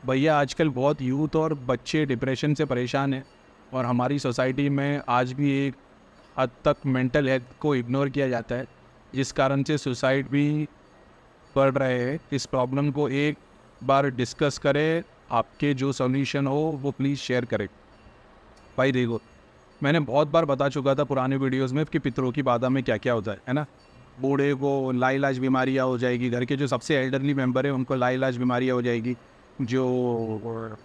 भैया आजकल बहुत यूथ और बच्चे डिप्रेशन से परेशान हैं और हमारी सोसाइटी में आज भी एक हद तक मेंटल हेल्थ को इग्नोर किया जाता है, जिस कारण से सुसाइड भी बढ़ रहे हैं। इस प्रॉब्लम को एक बार डिस्कस करें, आपके जो सॉल्यूशन हो वो प्लीज़ शेयर करें। भाई देखो, मैंने बहुत बार बता चुका था पुराने वीडियोस में कि पितरों की बाधा में क्या क्या होता है ना। बूढ़े को लाइलाज बीमारियाँ हो जाएगी, घर के जो सबसे एल्डरली मेंबर है उनको लाइलाज बीमारियाँ हो जाएगी, जो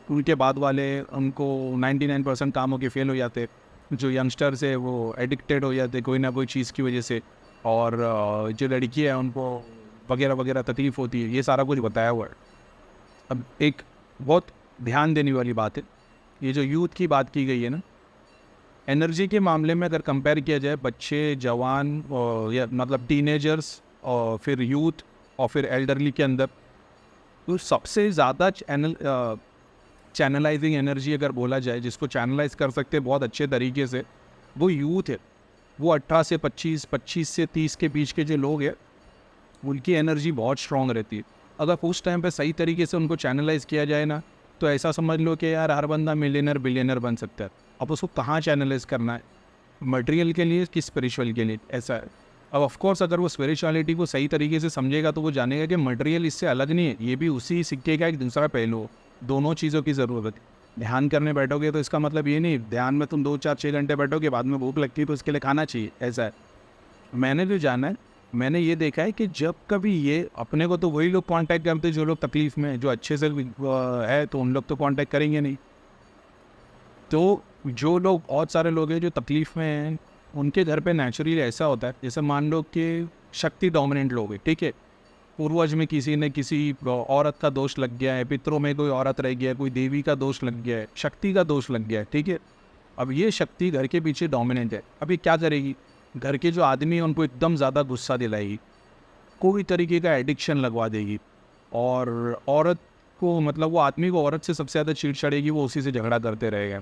उनके बाद वाले उनको 99% कामों के फेल हो जाते, जो यंगस्टर्स है वो एडिक्टेड हो जाते कोई ना कोई चीज़ की वजह से, और जो लड़की है उनको वगैरह वगैरह तकलीफ़ होती है। ये सारा कुछ बताया हुआ है। अब एक बहुत ध्यान देने वाली बात है, ये जो यूथ की बात की गई है ना, एनर्जी के मामले में अगर कंपेयर किया जाए बच्चे, जवान या मतलब टीनेजर्स और फिर यूथ और फिर एल्डरली के अंदर, तो सबसे ज़्यादा चैनलाइजिंग एनर्जी अगर बोला जाए, जिसको चैनलाइज कर सकते हैं बहुत अच्छे तरीके से, वो यूथ है। वो 18 से 25, 25 से 30 के बीच के जो लोग हैं उनकी एनर्जी बहुत स्ट्रॉन्ग रहती है। अगर उस टाइम पे सही तरीके से उनको चैनलाइज किया जाए ना, तो ऐसा समझ लो कि यार हर बंदा मिलियनर बिलियनर बन सकता है। अब उसको कहाँ चैनलाइज करना है, मटेरियल के लिए कि स्पिरिचुअल के लिए, ऐसा है। अब ऑफ कोर्स अगर वो स्पिरिचुअलिटी को सही तरीके से समझेगा तो वो जानेगा कि मटेरियल इससे अलग नहीं है, ये भी उसी सिक्के का एक दूसरा पहलू हो। दोनों चीज़ों की ज़रूरत है। ध्यान करने बैठोगे तो इसका मतलब ये नहीं ध्यान में तुम 2 4 6 घंटे बैठोगे, बाद में भूख लगती है तो उसके लिए खाना चाहिए, ऐसा है। मैंने जो जाना है, मैंने ये देखा है कि जब कभी ये अपने को तो वही लोग कांटेक्ट करते हैं जो लोग तकलीफ़ में हैं, जो अच्छे से है तो उन लोग तो कांटेक्ट करेंगे नहीं। तो जो लोग, बहुत सारे लोग हैं जो तकलीफ़ में हैं, उनके घर पे नेचुरली ऐसा होता है, जैसे मान लो कि शक्ति डोमिनेंट लोग हैं, ठीक है। पूर्वज में किसी ने किसी औरत का दोष लग गया है, पितरों में कोई औरत रह गया है, कोई देवी का दोष लग गया है, शक्ति का दोष लग गया है, ठीक है। अब ये शक्ति घर के पीछे डोमिनेंट है। अब ये क्या करेगी, घर के जो आदमी है उनको एकदम ज़्यादा गुस्सा दिलाएगी, कोई तरीके का एडिक्शन लगवा देगी, और औरत को, मतलब वो आदमी को औरत से सबसे ज़्यादा चिढ़ चढ़ेगी, वो उसी से झगड़ा करते रहेगा।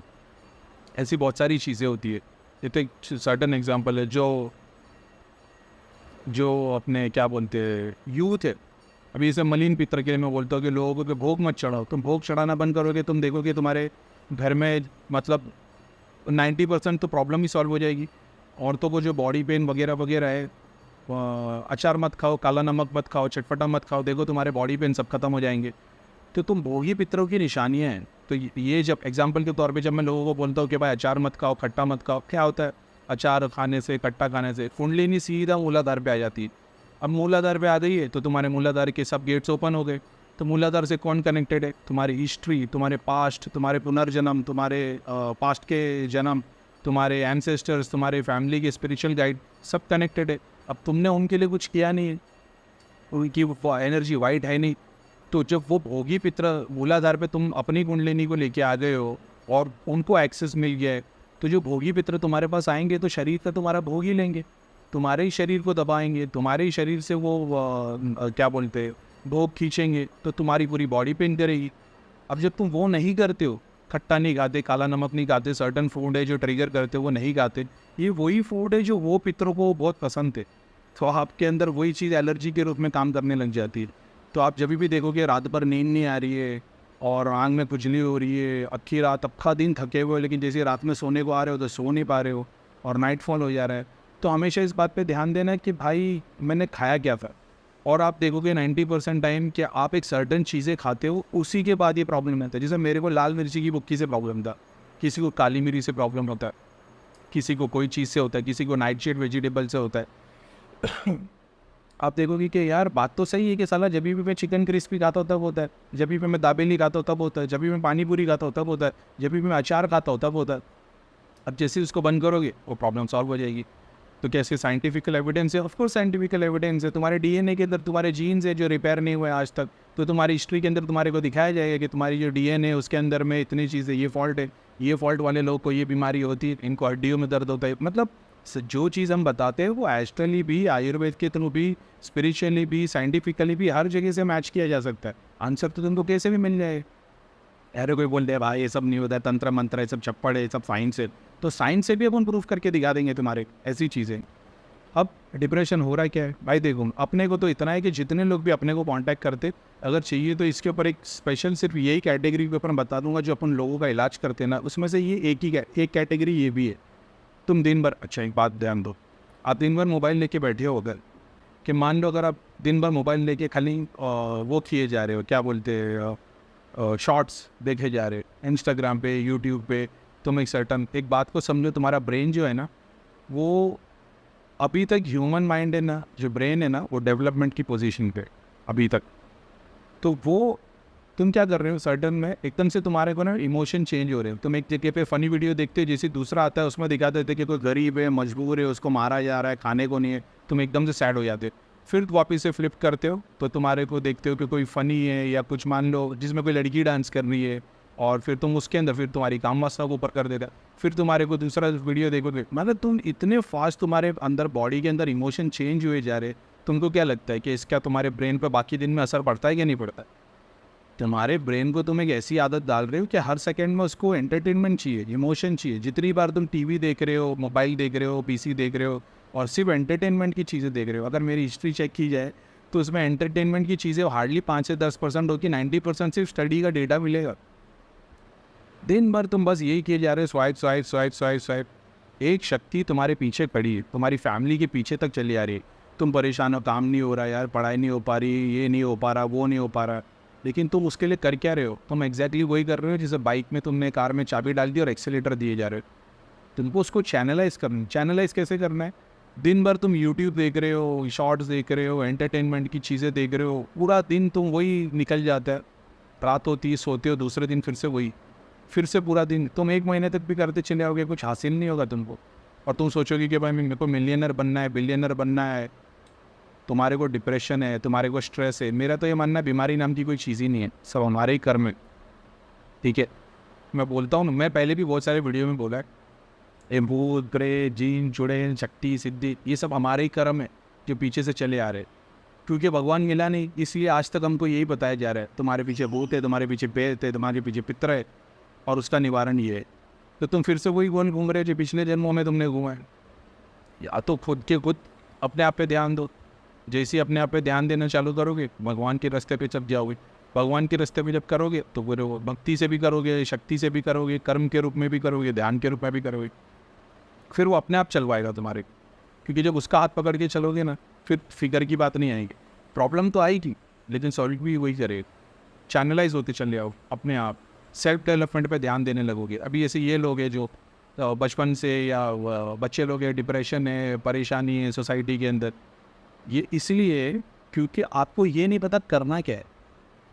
ऐसी बहुत सारी चीज़ें होती है। ये तो एक सर्टन एग्जांपल है। जो जो अपने क्या बोलते हैं यूथ है, अभी इसे मलिन पितर के लिए मैं बोलता हूँ कि लोगों को भोग मत चढ़ाओ। तुम भोग चढ़ाना बंद करोगे, तुम देखोगे तुम्हारे घर में मतलब 90% तो प्रॉब्लम ही सॉल्व हो जाएगी। औरतों को जो बॉडी पेन वगैरह वगैरह है, अचार मत खाओ, काला नमक मत खाओ, चटपटा मत खाओ, देखो तुम्हारे बॉडी पेन सब खत्म हो जाएंगे। तो तुम भोगी पितरों की निशानियाँ हैं। तो ये जब एग्जाम्पल के तौर पे जब मैं लोगों को बोलता हूँ कि भाई अचार मत खाओ, खट्टा मत खाओ, क्या होता है, अचार खाने से, खट्टा खाने से कुंडलिनी सीधा मूलाधार पे आ जाती है। अब मूलाधार पे आ गई है तो तुम्हारे मूलाधार के सब गेट्स ओपन हो गए। तो मूलाधार से कौन कनेक्टेड है, तुम्हारी हिस्ट्री, तुम्हारे पास्ट, तुम्हारे पुनर्जन्म, तुम्हारे पास्ट के जन्म, तुम्हारे एंसेस्टर्स, तुम्हारे फैमिली के स्पिरिचुअल गाइड, सब कनेक्टेड है। अब तुमने उनके लिए कुछ किया नहीं है, उनकी वो एनर्जी वाइट है नहीं। तो जब वो भोगी पित्र मूलाधार पे तुम अपनी कुंडलिनी को लेके आ गए हो और उनको एक्सेस मिल गया है, तो जो भोगी पित्र तुम्हारे पास आएंगे तो शरीर का तुम्हारा भोग ही लेंगे, तुम्हारे ही शरीर को दबाएंगे, तुम्हारे ही शरीर से वो क्या बोलते हैं भोग खींचेंगे, तो तुम्हारी पूरी बॉडी पेन करेगी। अब जब तुम वो नहीं करते हो, खट्टा नहीं खाते, काला नमक नहीं खाते, सर्टन फूड है जो ट्रिगर करते हो वो नहीं खाते, ये वही फूड है जो वो पितरों को बहुत पसंद थे, तो आपके अंदर वही चीज़ एलर्जी के रूप में काम करने लग जाती है। तो आप जब भी देखोगे रात भर नींद नहीं आ रही है और आंख में खुजली हो रही है, अक्खी रात अक्खा दिन थके हुए हो, लेकिन जैसे रात में सोने को आ रहे हो तो सो नहीं पा रहे हो और नाइट फॉल हो जा रहा है, तो हमेशा इस बात पे ध्यान देना कि भाई मैंने खाया क्या था। और आप देखोगे 90% टाइम कि आप एक सर्टन चीज़ें खाते हो, उसी के बाद ये प्रॉब्लम आता है। जैसे मेरे को लाल मिर्ची की बुक्की से प्रॉब्लम था, किसी को काली मिर्ची से प्रॉब्लम होता है, किसी को कोई चीज़ से होता है, किसी को नाइट शेड वेजिटेबल से होता है। आप देखोगे कि यार बात तो सही है कि साला जब भी मैं चिकन क्रिस्पी खाता हूँ तब होता है, जब भी मैं दाबेली खाता हूँ तब होता है, जब भी मैं पानी पूरी खाता हूँ तब होता है, जब भी मैं अचार खाता हूँ तब होता है। अब जैसे ही उसको बंद करोगे वो प्रॉब्लम सॉल्व हो जाएगी। तो कैसे साइंटिफिकल एविडेंस है, ऑफकोर्स साइंटिफिकल एविडेंस है। तुम्हारे डीएनए के अंदर तुम्हारे जीन्स है जो रिपेयर नहीं हुए आज तक, तो तुम्हारी हिस्ट्री के अंदर तुम्हारे को दिखाया जाएगा कि तुम्हारी जो डीएनए है उसके अंदर में इतनी चीज़ें, ये फॉल्ट है, ये फॉल्ट वाले लोग को ये बीमारी होती है, इनको हड्डियों में दर्द होता है। मतलब जो चीज़ हम बताते हैं वो एस्ट्रली भी, आयुर्वेद के थ्रू भी, स्पिरिचुअली भी, साइंटिफिकली भी, हर जगह से मैच किया जा सकता है। आंसर तो तुमको कैसे भी मिल जाए। अरे कोई बोल दे भाई ये सब नहीं होता है, तंत्र मंत्र है, सब चप्पड़ है, सब साइंस है, तो साइंस से भी अपन प्रूफ करके दिखा देंगे तुम्हारे ऐसी चीज़ें। अब डिप्रेशन हो रहा है क्या है भाई, देखो अपने को तो इतना है कि जितने लोग भी अपने को कांटेक्ट करते, अगर चाहिए तो इसके ऊपर एक स्पेशल सिर्फ यही कैटेगरी के ऊपर मैं बता दूंगा जो अपन लोगों का इलाज करते हैं ना, उसमें से ये एक कैटेगरी ये भी है। तुम दिन भर, अच्छा एक बात ध्यान दो, आप दिन भर मोबाइल लेके बैठे हो, अगर कि मान लो अगर आप दिन भर मोबाइल लेके खाली वो किए जा रहे हो, क्या बोलते हैं, शॉर्ट्स देखे जा रहे हो इंस्टाग्राम पे, यूट्यूब पे, तुम एक बात को समझो, तुम्हारा ब्रेन जो है ना, वो अभी तक ह्यूमन माइंड है ना, जो ब्रेन है ना, वो डेवलपमेंट की पोजीशन पे अभी तक। तो वो तुम क्या कर रहे हो, सडन में एकदम से तुम्हारे को ना इमोशन चेंज हो रहे हो। तुम एक जगह पे फ़नी वीडियो देखते हो, जैसे दूसरा आता है उसमें दिखा देते कि कोई गरीब है, मजबूर है, उसको मारा जा रहा है, खाने को नहीं है, तुम एकदम से सैड हो जाते हो। फिर वापस से फ्लिप करते हो तो तुम्हारे को देखते हो कि कोई फ़नी है या कुछ, मान लो जिसमें कोई लड़की डांस कर रही है, और फिर तुम उसके अंदर फिर तुम्हारी काम वासना को ऊपर कर देता, फिर तुम्हारे को दूसरा वीडियो देखोगे। मतलब तुम इतने फास्ट तुम्हारे अंदर बॉडी के अंदर इमोशन चेंज हुए जा रहे। तुमको क्या लगता है कि इसका तुम्हारे ब्रेन पर बाकी दिन में असर पड़ता है कि नहीं पड़ता है? तुम्हारे ब्रेन को तुम एक ऐसी आदत डाल रहे हो कि हर सेकंड में उसको एंटरटेनमेंट चाहिए, इमोशन चाहिए। जितनी बार तुम टीवी देख रहे हो, मोबाइल देख रहे हो, पीसी देख रहे हो, और सिर्फ एंटरटेनमेंट की चीज़ें देख रहे हो, अगर मेरी हिस्ट्री चेक की जाए तो उसमें एंटरटेनमेंट की चीज़ें हार्डली 5 से 10% होगी, 90% सिर्फ स्टडी का डेटा मिलेगा। दिन भर तुम बस यही किए जा रहे हो, swipe swipe swipe swipe swipe. एक शक्ति तुम्हारे पीछे खड़ी है, तुम्हारी फैमिली के पीछे तक चली आ रही है। तुम परेशान हो, काम नहीं हो रहा यार, पढ़ाई नहीं हो पा रही, ये नहीं हो पा रहा, वो नहीं हो पा रहा, लेकिन तुम उसके लिए कर क्या रहे हो? तुम एग्जैक्टली वही कर रहे हो जैसे बाइक में तुमने कार में चाबी डाल दी और एक्सेलेटर दिए जा रहे हो। तुमको उसको चैनलाइज करना है। चैनलाइज कैसे करना है? दिन भर तुम यूट्यूब देख रहे हो, शॉर्ट्स देख रहे हो, एंटरटेनमेंट की चीज़ें देख रहे हो, पूरा दिन तुम वही निकल जाता है। रात होती है, सोते हो, दूसरे दिन फिर से वही, फिर से पूरा दिन तुम 1 महीने तक भी करते चले आओगे, कुछ हासिल नहीं होगा तुमको। और तुम सोचोगे कि भाई मेरे को मिलियनर बनना है, बिलियनर बनना है। तुम्हारे को डिप्रेशन है, तुम्हारे को स्ट्रेस है। मेरा तो ये मानना है बीमारी नाम की कोई चीज़ ही नहीं है, सब हमारे ही कर्म है। ठीक है, मैं बोलता हूँ, मैं पहले भी बहुत सारे वीडियो में बोला है, ये भूत प्रेत जीन चुड़ैल शक्ति सिद्धि, ये सब हमारे ही कर्म है जो पीछे से चले आ रहे हैं। क्योंकि भगवान मिला नहीं, इसलिए आज तक हमको यही बताया जा रहा है, तुम्हारे पीछे भूत है, तुम्हारे पीछे प्रेत है, तुम्हारे पीछे पितर है, और उसका निवारण ये है। तो तुम फिर से वही गोल घूम रहे हो जो पिछले जन्मों में तुमने घूमा है। या तो खुद के खुद अपने आप पे ध्यान दो। जैसे ही अपने आप पे ध्यान देना चालू करोगे, भगवान के रास्ते पे चल जाओगे। भगवान के रास्ते पे जब करोगे तो फिर वो भक्ति से भी करोगे, शक्ति से भी करोगे, कर्म के रूप में भी करोगे, ध्यान के रूप में भी करोगे, फिर वो अपने आप चलवाएगा तुम्हारे। क्योंकि जब उसका हाथ पकड़ के चलोगे ना, फिर फिगर की बात नहीं आएगी। प्रॉब्लम तो आएगी लेकिन सॉल्व भी वही करेगा। चैनलाइज होते चले आओ अपने आप, सेल्फ डेवलपमेंट पे ध्यान देने लगोगे। अभी ऐसे ये लोग हैं जो बचपन से, या बच्चे लोग हैं, डिप्रेशन है, परेशानी है सोसाइटी के अंदर, ये इसलिए क्योंकि आपको ये नहीं पता करना क्या है।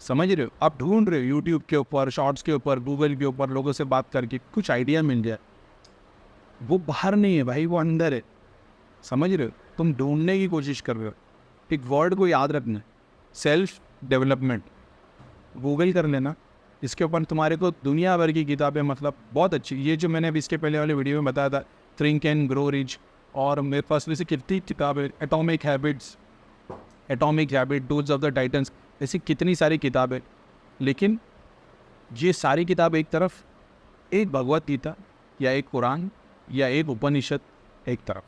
समझ रहे हो? आप ढूंढ रहे हो यूट्यूब के ऊपर, शॉर्ट्स के ऊपर, गूगल के ऊपर, लोगों से बात करके कुछ आइडिया मिल जाए। वो बाहर नहीं है भाई, वो अंदर है। समझ रहे हो? तुम ढूंढने की कोशिश कर रहे हो। एक वर्ड को याद रखना, सेल्फ डेवलपमेंट। गूगल कर लेना, इसके ऊपर तुम्हारे को दुनिया भर की किताबें, मतलब बहुत अच्छी। ये जो मैंने अभी इसके पहले वाले वीडियो में बताया था, थिंक एंड ग्रो रिच, और मेरे पास वैसे कितनी किताबें, atomic habit, tools of the titans, ऐसी कितनी सारी किताबें। लेकिन ये सारी किताब एक तरफ, एक भगवत गीता या एक कुरान या एक उपनिषद एक तरफ।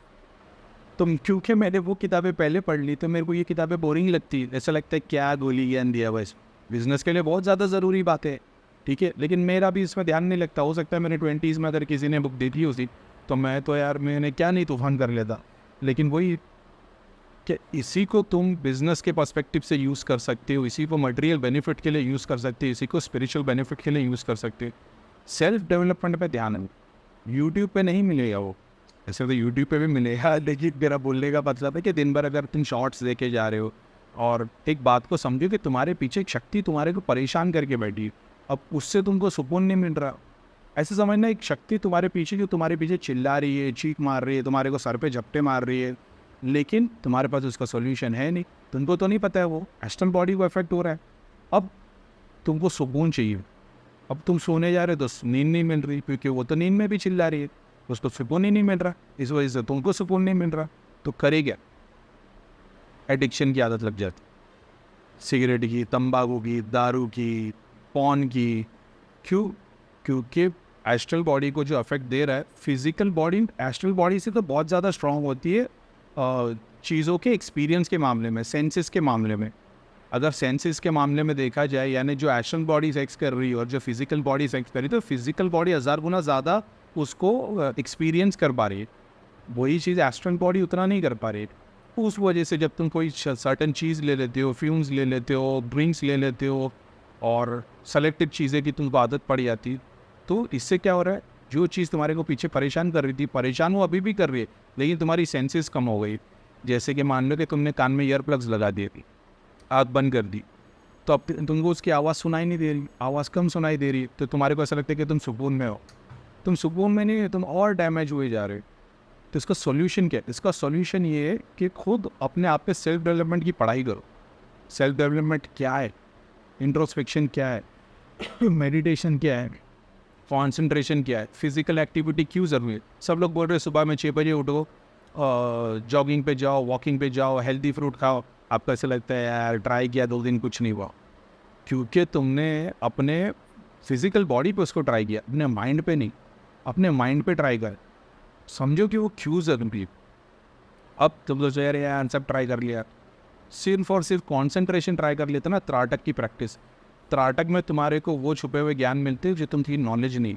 तो क्योंकि मैंने वो किताबें पहले पढ़ ली तो मेरे को ये किताबें बोरिंग लगती है। ऐसा लगता है क्या गोली ज्ञान दिया बस, बिजनेस के लिए बहुत ज़्यादा ज़रूरी बात है, ठीक है, लेकिन मेरा भी इसमें ध्यान नहीं लगता। हो सकता है मेरे 20s में अगर किसी ने बुक दी थी उसी, तो मैं तो यार मैंने क्या नहीं तूफान कर लेता। लेकिन वही कि इसी को तुम बिज़नेस के पर्सपेक्टिव से यूज़ कर सकते हो, इसी को मटेरियल बेनिफिट के लिए यूज़ कर सकते हो, इसी को स्पिरिचुअल बेनिफिट के लिए यूज़ कर सकते हो। सेल्फ डेवलपमेंट पे ध्यान है। यूट्यूब पे नहीं मिलेगा वो, ऐसे तो यूट्यूब पे भी मिलेगा, लेकिन मेरा बोलने का मतलब है कि दिन भर अगर तुम शॉर्ट्स देखे जा रहे हो, और एक बात को समझो कि तुम्हारे पीछे एक शक्ति तुम्हारे को परेशान करके बैठी है, अब उससे तुमको सुकून नहीं मिल रहा। ऐसे समझना, एक शक्ति तुम्हारे पीछे जो तुम्हारे पीछे चिल्ला रही है, चीख मार रही है, तुम्हारे को सर पे झपटे मार रही है, लेकिन तुम्हारे पास उसका सॉल्यूशन है नहीं। तुमको तो नहीं पता है वो एस्ट्रल बॉडी को इफेक्ट हो रहा है। अब तुमको सुकून चाहिए, अब तुम सोने जा रहे हो तो नींद नहीं मिल रही, क्योंकि वो तो नींद में भी चिल्ला रही है, उसको सुकून ही नहीं मिल रहा, इस वजह से तुमको सुकून नहीं मिल रहा। तो करे क्या? एडिक्शन की आदत लग जाती, सिगरेट की, तंबाकू की, दारू की, पॉन की। क्यों? क्योंकि एस्ट्रल बॉडी को जो अफेक्ट दे रहा है, फिजिकल बॉडी एस्ट्रल बॉडी से तो बहुत ज़्यादा स्ट्रांग होती है, चीज़ों के एक्सपीरियंस के मामले में, सेंसेस के मामले में, अगर सेंसेस के मामले में देखा जाए, यानी जो एस्ट्रल बॉडी सेक्स कर रही है और जो फिजिकल बॉडी सेक्स कर रही है, तो फिजिकल बॉडी 1000 गुना ज़्यादा उसको एक्सपीरियंस कर पा रही है, वही चीज़ एस्ट्रल बॉडी उतना नहीं कर पा रही है। उस वजह से जब तुम कोई सर्टन चीज़ ले लेते हो, फ्यूम्स ले लेते हो, ड्रिंक्स ले लेते हो और सेलेक्टेड चीज़ें की तुमको आदत पड़ जाती, तो इससे क्या हो रहा है, जो चीज़ तुम्हारे को पीछे परेशान कर रही थी, परेशान वो अभी भी कर रही है, लेकिन तुम्हारी सेंसेस कम हो गई। जैसे कि मान लो कि तुमने कान में ईयर प्लग्स लगा दिए थी, आँख बंद कर दी, तो अब तुमको उसकी आवाज़ सुनाई नहीं दे रही, आवाज़ कम सुनाई दे रही है, तो तुम्हारे को ऐसा लगता है कि तुम सुकून में हो। तुम सुकून में नहीं है, तुम और डैमेज हुए जा रहे हो। तो इसका सॉल्यूशन क्या है? इसका सॉल्यूशन ये है कि खुद अपने आप पे सेल्फ डेवलपमेंट की पढ़ाई करो। सेल्फ डेवलपमेंट क्या है, इंट्रोस्पेक्शन क्या है, मेडिटेशन क्या है, कॉन्सेंट्रेशन क्या है, फिजिकल एक्टिविटी क्यों ज़रूरी है। सब लोग बोल रहे हैं सुबह में 6 बजे उठो, जॉगिंग पे जाओ, वॉकिंग पे जाओ, हेल्दी फ्रूट खाओ। आपको ऐसा लगता है यार ट्राई किया 2 दिन कुछ नहीं हुआ, क्योंकि तुमने अपने फिजिकल बॉडी पे उसको ट्राई किया, अपने माइंड पे नहीं। अपने माइंड पे ट्राई कर, समझो कि वो क्यों ज़रूरी है। अब तुम तो यार सब ट्राई कर लिया, सिर्फ और सिर्फ कॉन्सेंट्रेशन ट्राई कर लेते ना, त्राटक की प्रैक्टिस। त्राटक में तुम्हारे को वो छुपे हुए ज्ञान मिलते हैं जो तुम थी नॉलेज नहीं।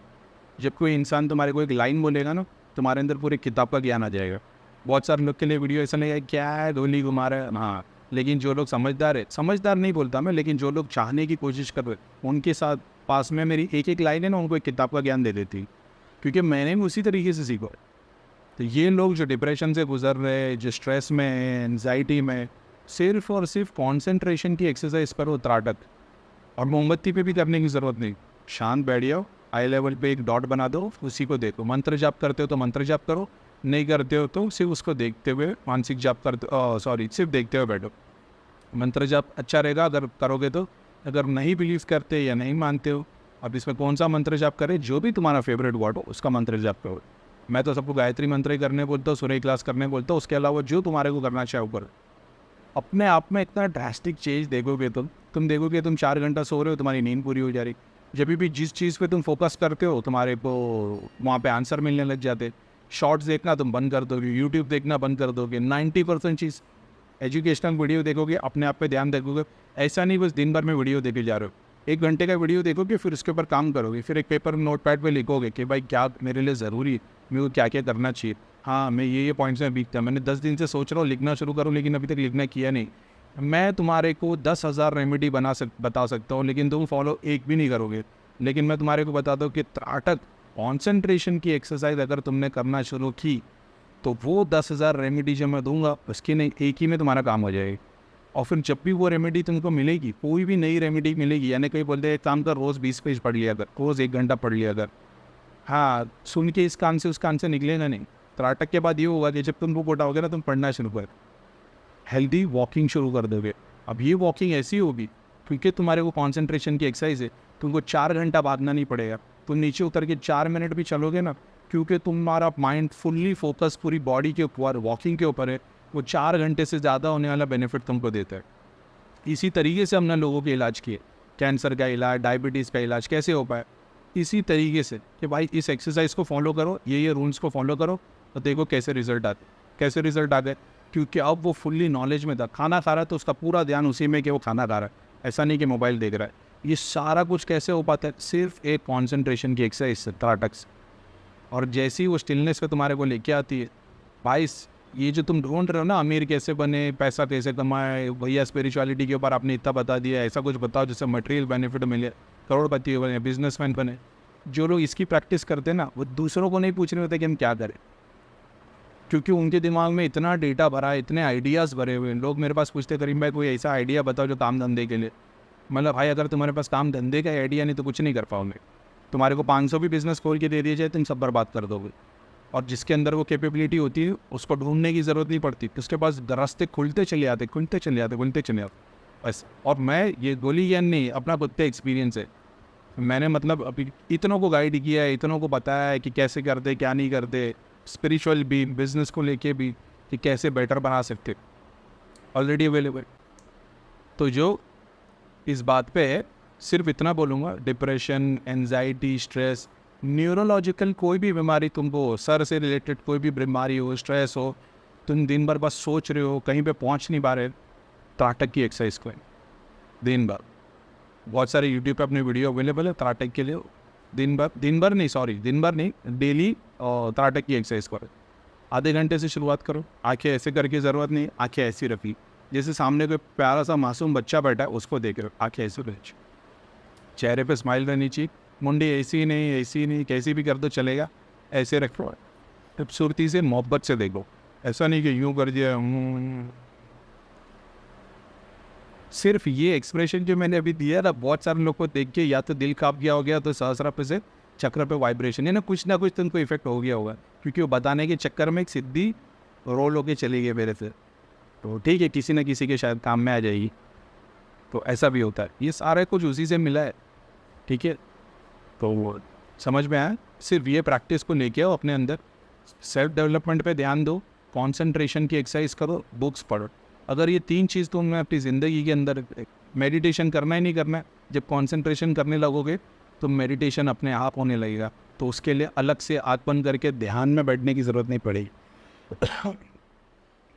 जब कोई इंसान तुम्हारे को एक लाइन बोलेगा ना, तुम्हारे अंदर पूरी किताब का ज्ञान आ जाएगा। बहुत सारे लोग के लिए वीडियो ऐसा नहीं है क्या है धोली घुमा रहा है, हाँ, लेकिन जो लोग समझदार है, समझदार नहीं बोलता मैं, लेकिन जो लोग चाहने की कोशिश कर रहे उनके साथ पास में मेरी एक एक लाइन है ना, उनको एक किताब का ज्ञान दे देती, क्योंकि मैंने भी उसी तरीके से सीखा। तो ये लोग जो डिप्रेशन से गुजर रहे हैं, जो स्ट्रेस में है, एनजाइटी में, सिर्फ और सिर्फ कॉन्सेंट्रेशन की एक्सरसाइज करो, त्राटक। और मोमबत्ती पे भी करने की ज़रूरत नहीं, शांत बैठ जाओ, आई लेवल पे एक डॉट बना दो, उसी को देखो। मंत्र जाप करते हो तो मंत्र जाप करो, नहीं करते हो तो सिर्फ उसको देखते हुए मानसिक जाप करते, सिर्फ देखते हुए बैठो। मंत्र जाप अच्छा रहेगा अगर करोगे तो। अगर नहीं बिलीव करते या नहीं मानते हो, अब इसमें कौन सा मंत्र जाप करें, जो भी तुम्हारा फेवरेट वर्ड हो उसका मंत्र जाप करो। मैं तो सबको गायत्री मंत्र ही करने बोलता हूँ, सूर्य क्लास करने बोलता हूँ, उसके अलावा जो तुम्हारे को करना चाहे ऊपर। अपने आप में इतना ड्रास्टिक चेंज देखोगे तुम देखोगे तुम 4 घंटा सो रहे हो, तुम्हारी नींद पूरी हो जा रही। जब भी जिस चीज़ पे तुम फोकस करते हो, तुम्हारे को वहाँ पे आंसर मिलने लग जाते। शॉर्ट्स देखना तुम बंद कर दोगे, यूट्यूब देखना बंद कर दोगे, 90% चीज़ एजुकेशनल वीडियो देखोगे, अपने आप पे ध्यान देखोगे। ऐसा नहीं बस दिन भर में वीडियो देखे जा रहे हो, 1 घंटे का वीडियो देखोगे, फिर उसके ऊपर काम करोगे, फिर एक पेपर नोटपैड पे लिखोगे कि भाई क्या मेरे लिए ज़रूरी है, मेरे को क्या क्या करना चाहिए। हाँ, मैं ये पॉइंट्स में वीक था, मैंने 10 दिन से सोच रहा हूँ लिखना शुरू करूँ, लेकिन अभी तक लिखना किया नहीं। मैं तुम्हारे को 10,000 रेमेडी बता सकता हूँ, लेकिन तुम फॉलो एक भी नहीं करोगे। लेकिन मैं तुम्हारे को बताता हूँ कि त्राटक कॉन्सेंट्रेशन की एक्सरसाइज अगर तुमने करना शुरू की, तो वो 10,000 रेमेडी जो मैं दूंगा उसकी नहीं, एक ही में तुम्हारा काम हो जाएगा। और फिर जब भी वो रेमेडी तुमको मिलेगी, कोई भी नई रेमेडी मिलेगी, यानी कहीं बोलते हैं काम कर, रोज़ 20 पेज पढ़ लिया कर, रोज़ 1 घंटा पढ़ लिया कर। हाँ, सुन के इस कान से उस कान से निकलेगा नहीं। त्राटक के बाद ये होगा कि जब तुम बुक उठाओगे ना, तुम पढ़ना शुरू कर, हेल्दी वॉकिंग शुरू कर दोगे। अब ये वॉकिंग ऐसी होगी क्योंकि तुम्हारे को कॉन्सेंट्रेशन की एक्सरसाइज है, तुमको 4 घंटा भागना नहीं पड़ेगा। तुम नीचे उतर के 4 मिनट भी चलोगे ना, क्योंकि तुम्हारा माइंड फुल्ली फोकस पूरी बॉडी के ऊपर, वॉकिंग के ऊपर है, वो 4 घंटे से ज़्यादा होने वाला बेनिफिट तुमको देता है। इसी तरीके से हमने लोगों के इलाज किए, कैंसर का इलाज, डायबिटीज़ का इलाज कैसे हो पाए, इसी तरीके से कि भाई इस एक्सरसाइज को फॉलो करो, ये रूल्स को फॉलो करो, तो देखो कैसे रिजल्ट आते। कैसे रिजल्ट आ गए, क्योंकि अब वो फुल्ली नॉलेज में था। खाना खा रहा है तो उसका पूरा ध्यान उसी में कि वो खाना खा रहा है, ऐसा नहीं कि मोबाइल देख रहा है। ये सारा कुछ कैसे हो पाता है, सिर्फ एक कॉन्सेंट्रेशन की एक्सरसाइज से, त्राटक से। और जैसे ही वो स्टिलनेस पे तुम्हारे को लेके आती है, भाई ये जो तुम ढूंढ रहे हो ना, अमीर कैसे बने, पैसा कैसे कमाए, भैया स्पिरिचुअलिटी के ऊपर आपने इतना बता दिया, ऐसा कुछ बताओ जिससे मटेरियल बेनिफिट मिले, करोड़पति बने, बिजनेसमैन बने। जो लोग इसकी प्रैक्टिस करते हैं ना, वो दूसरों को नहीं पूछ रहे होते कि हम क्या करें, क्योंकि उनके दिमाग में इतना डेटा भरा है, इतने आइडियाज़ भरे हुए हैं। लोग मेरे पास पूछते करीम भाई कोई ऐसा आइडिया बताओ जो काम धंधे के लिए। मतलब भाई अगर तुम्हारे पास काम धंधे का आइडिया नहीं तो कुछ नहीं कर पाओगे। तुम्हारे को 500 भी बिज़नेस खोल के दे दिया जाए, तुम सब बर्बाद कर दोगे। और जिसके अंदर वो कैपेबिलिटी होती है, उसको ढूंढने की ज़रूरत नहीं पड़ती, उसके पास रास्ते खुलते चले आते बस। और मैं ये गोली ज्ञान नहीं, अपना खुद का एक्सपीरियंस है। मैंने मतलब अभी इतनों को गाइड किया है, इतनों को बताया है कि कैसे करते, क्या नहीं करते, स्पिरिचुअल भी, बिजनेस को लेके भी, कि कैसे बेटर बना सकते, ऑलरेडी अवेलेबल। तो जो इस बात पे है, सिर्फ इतना बोलूँगा, डिप्रेशन, एंजाइटी, स्ट्रेस, न्यूरोलॉजिकल कोई भी बीमारी तुमको, सर से रिलेटेड कोई भी बीमारी हो, स्ट्रेस हो, तुम दिन भर बस सोच रहे हो, कहीं पे पहुंच नहीं पा रहे, त्राटक की एक्सरसाइज करें दिन भर। बहुत सारे यूट्यूब पे अपने वीडियो अवेलेबल है त्राटक के लिए। दिन भर नहीं, डेली त्राटक की एक्सरसाइज करो। आधे घंटे से शुरुआत करो। आंखें ऐसे करके ज़रूरत नहीं, आंखें ऐसी रखी जैसे सामने कोई प्यारा सा मासूम बच्चा बैठा है, उसको देख रहे हो, आंखें ऐसे रखी, चेहरे पे स्माइल रहनी चाहिए, मुंडी ऐसी नहीं, कैसी भी कर दो चलेगा, ऐसे रखो, खूबसूरती से मोहब्बत से देखो, ऐसा नहीं कि यूँ कर दिया। सिर्फ ये एक्सप्रेशन जो मैंने अभी दिया ना, बहुत सारे लोग को देख के या तो दिल काँप गया हो गया, तो सहस्रा पे से चक्र पे वाइब्रेशन है ना कुछ तुमको इफेक्ट हो गया होगा, क्योंकि वो बताने के चक्कर में एक सिद्धि रोल होके चली गई मेरे से। तो ठीक है, किसी न किसी के शायद काम में आ जाएगी, तो ऐसा भी होता है। ये सारा कुछ उसी से मिला है, ठीक है। तो वो समझ में आया। सिर्फ ये प्रैक्टिस को लेके आओ अपने अंदर, सेल्फ डेवलपमेंट पे ध्यान दो, कंसंट्रेशन की एक्सरसाइज करो, बुक्स पढ़ो। अगर ये 3 चीज़ तुमने अपनी ज़िंदगी के अंदर, मेडिटेशन करना ही नहीं करना है, जब कंसंट्रेशन करने लगोगे तो मेडिटेशन अपने आप होने लगेगा। तो उसके लिए अलग से आँख बंद करके ध्यान में बैठने की ज़रूरत नहीं पड़ेगी।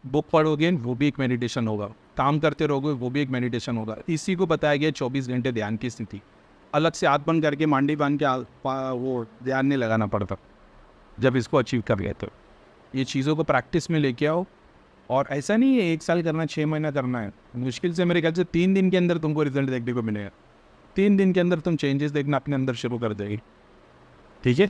बुक पढ़ोगे वो भी एक मेडिटेशन होगा, काम करते रहोगे वो भी एक मेडिटेशन होगा। इसी को बताया गया 24 घंटे ध्यान की स्थिति। अलग से आँख बंद करके मांडी बांध के वो ध्यान नहीं लगाना पड़ता जब इसको अचीव कर गए। तो ये चीज़ों को प्रैक्टिस में लेके आओ। और ऐसा नहीं है 1 साल करना, 6 महीना करना है, मुश्किल से मेरे ख्याल से 3 दिन के अंदर तुमको रिजल्ट देखने को मिलेगा। 3 दिन के अंदर तुम चेंजेस देखना अपने अंदर शुरू कर देगी, ठीक है।